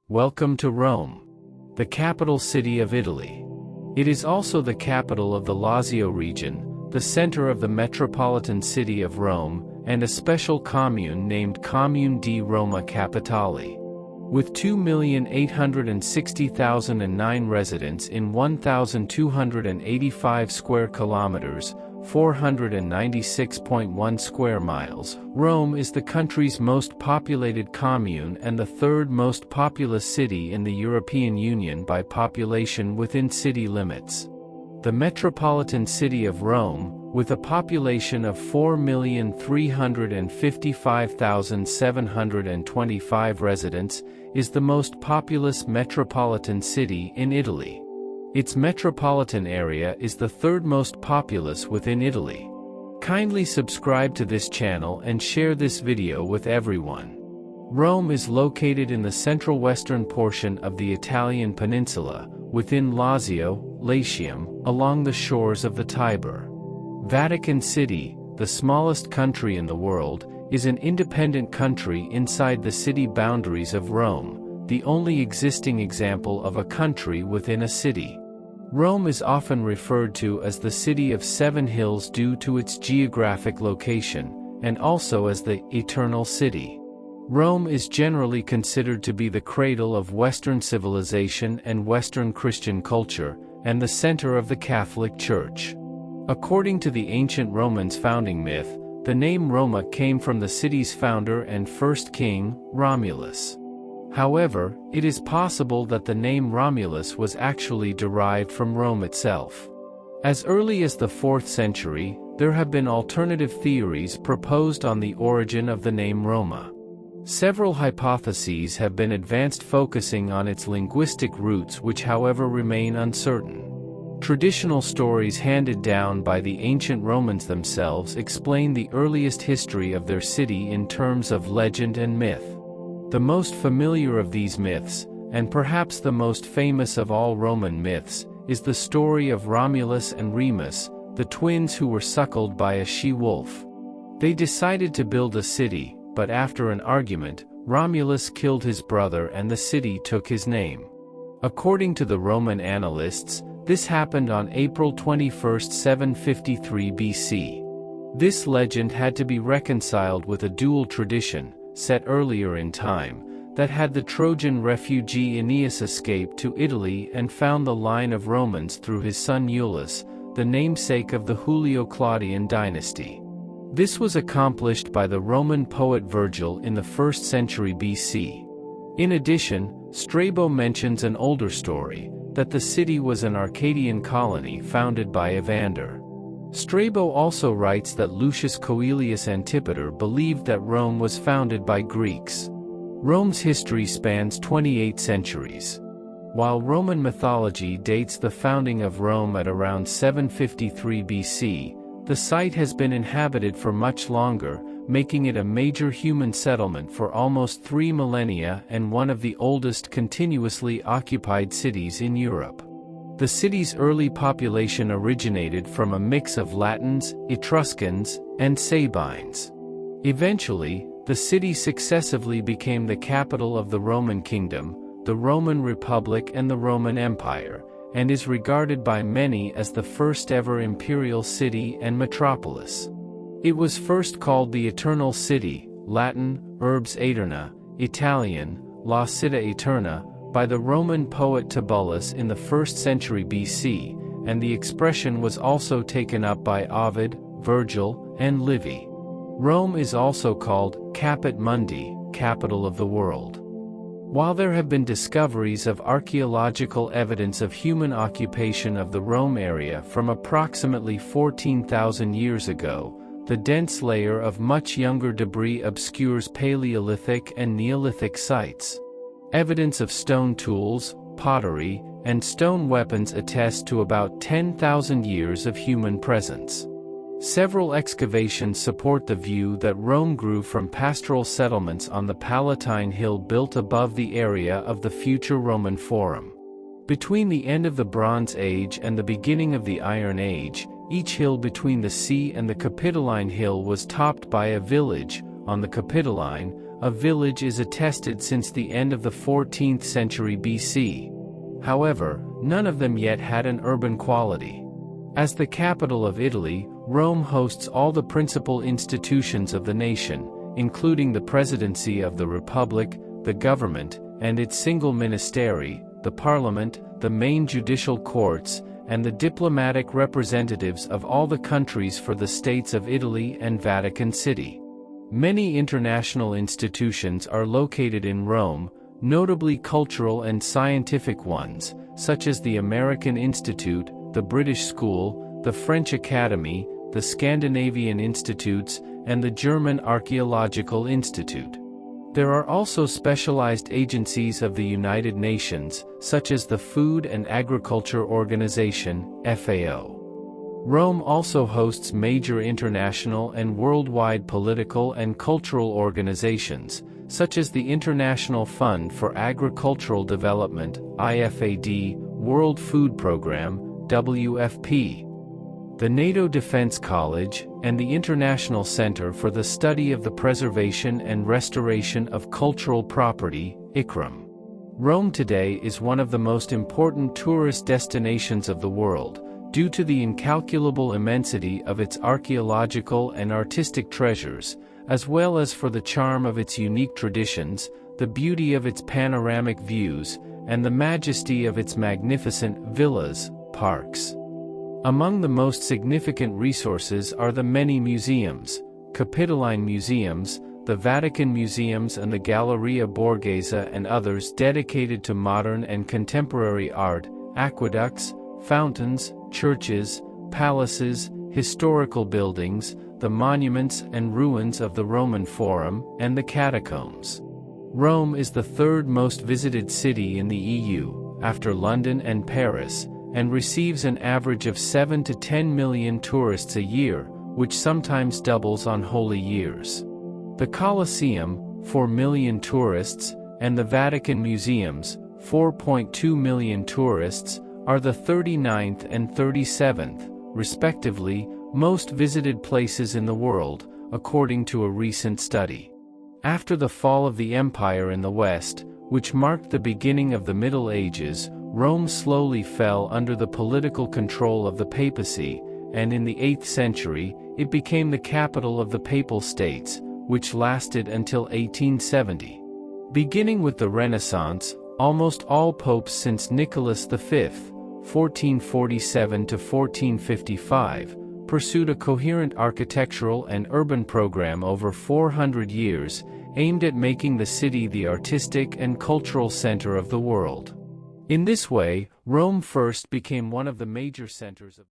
Welcome to Rome, the capital city of Italy. It is also the capital of the Lazio region, the center of the Metropolitan City of Rome, and a special commune named Comune di Roma Capitale. With 2,860,009 residents in 1,285 square kilometers, 496.1 square miles, Rome is the country's most populated commune and the third most populous city in the European Union by population within city limits. The Metropolitan City of Rome, with a population of 4,355,725 residents, is the most populous metropolitan city in Italy. Its metropolitan area is the third most populous within Italy. Kindly subscribe to this channel and share this video with everyone. Rome is located in the central western portion of the Italian peninsula, within Lazio, Latium, along the shores of the Tiber. Vatican City, the smallest country in the world, is an independent country inside the city boundaries of Rome, the only existing example of a country within a city. Rome is often referred to as the City of Seven Hills due to its geographic location, and also as the Eternal City. Rome is generally considered to be the cradle of Western civilization and Western Christian culture, and the center of the Catholic Church. According to the ancient Romans' founding myth, the name Roma came from the city's founder and first king, Romulus. However, it is possible that the name Romulus was actually derived from Rome itself. As early as the 4th century, there have been alternative theories proposed on the origin of the name Roma. Several hypotheses have been advanced focusing on its linguistic roots, which however remain uncertain. Traditional stories handed down by the ancient Romans themselves explain the earliest history of their city in terms of legend and myth. The most familiar of these myths, and perhaps the most famous of all Roman myths, is the story of Romulus and Remus, the twins who were suckled by a she-wolf. They decided to build a city, but after an argument, Romulus killed his brother and the city took his name. According to the Roman annalists, this happened on April 21, 753 BC. This legend had to be reconciled with a dual tradition, set earlier in time, that had the Trojan refugee Aeneas escape to Italy and found the line of Romans through his son Iulus, the namesake of the Julio-Claudian dynasty. This was accomplished by the Roman poet Virgil in the 1st century BC. In addition, Strabo mentions an older story, that the city was an Arcadian colony founded by Evander. Strabo also writes that Lucius Coelius Antipater believed that Rome was founded by Greeks. Rome's history spans 28 centuries. While Roman mythology dates the founding of Rome at around 753 BC, the site has been inhabited for much longer, making it a major human settlement for almost 3 millennia and one of the oldest continuously occupied cities in Europe. The city's early population originated from a mix of Latins, Etruscans, and Sabines. Eventually, the city successively became the capital of the Roman Kingdom, the Roman Republic and the Roman Empire, and is regarded by many as the first ever imperial city and metropolis. It was first called the Eternal City, Latin, Urbs Aeterna, Italian, La Città Eterna, by the Roman poet Tibullus in the 1st century BC, and the expression was also taken up by Ovid, Virgil, and Livy. Rome is also called Caput Mundi, capital of the world. While there have been discoveries of archaeological evidence of human occupation of the Rome area from approximately 14,000 years ago, the dense layer of much younger debris obscures Paleolithic and Neolithic sites. Evidence of stone tools, pottery, and stone weapons attest to about 10,000 years of human presence. Several excavations support the view that Rome grew from pastoral settlements on the Palatine Hill built above the area of the future Roman Forum. Between the end of the Bronze Age and the beginning of the Iron Age, each hill between the sea and the Capitoline Hill was topped by a village, on the Capitoline, a village is attested since the end of the 14th century BC. However, none of them yet had an urban quality. As the capital of Italy, Rome hosts all the principal institutions of the nation, including the presidency of the Republic, the government, and its single ministry, the parliament, the main judicial courts, and the diplomatic representatives of all the countries for the states of Italy and Vatican City. Many international institutions are located in Rome, notably cultural and scientific ones, such as the American Institute, the British School, the French Academy, the Scandinavian Institutes, and the German Archaeological Institute. There are also specialized agencies of the United Nations, such as the Food and Agriculture Organization, FAO. Rome also hosts major international and worldwide political and cultural organizations, such as the International Fund for Agricultural Development, IFAD, World Food Programme, WFP, the NATO Defense College, and the International Center for the Study of the Preservation and Restoration of Cultural Property, ICRAM. Rome today is one of the most important tourist destinations of the world, due to the incalculable immensity of its archaeological and artistic treasures, as well as for the charm of its unique traditions, the beauty of its panoramic views, and the majesty of its magnificent villas, parks. Among the most significant resources are the many museums, Capitoline museums, the Vatican Museums and the Galleria Borghese and others dedicated to modern and contemporary art, aqueducts, fountains, churches, palaces, historical buildings, the monuments and ruins of the Roman Forum, and the catacombs. Rome is the third most visited city in the EU, after London and Paris, and receives an average of 7 to 10 million tourists a year, which sometimes doubles on holy years. The Colosseum, 4 million tourists, and the Vatican Museums, 4.2 million tourists, are the 39th and 37th, respectively, most visited places in the world, according to a recent study. After the fall of the empire in the West, which marked the beginning of the Middle Ages, Rome slowly fell under the political control of the papacy, and in the 8th century, it became the capital of the Papal States, which lasted until 1870. Beginning with the Renaissance, almost all popes since Nicholas V, 1447 to 1455, pursued a coherent architectural and urban program over 400 years, aimed at making the city the artistic and cultural center of the world. In this way, Rome first became one of the major centers of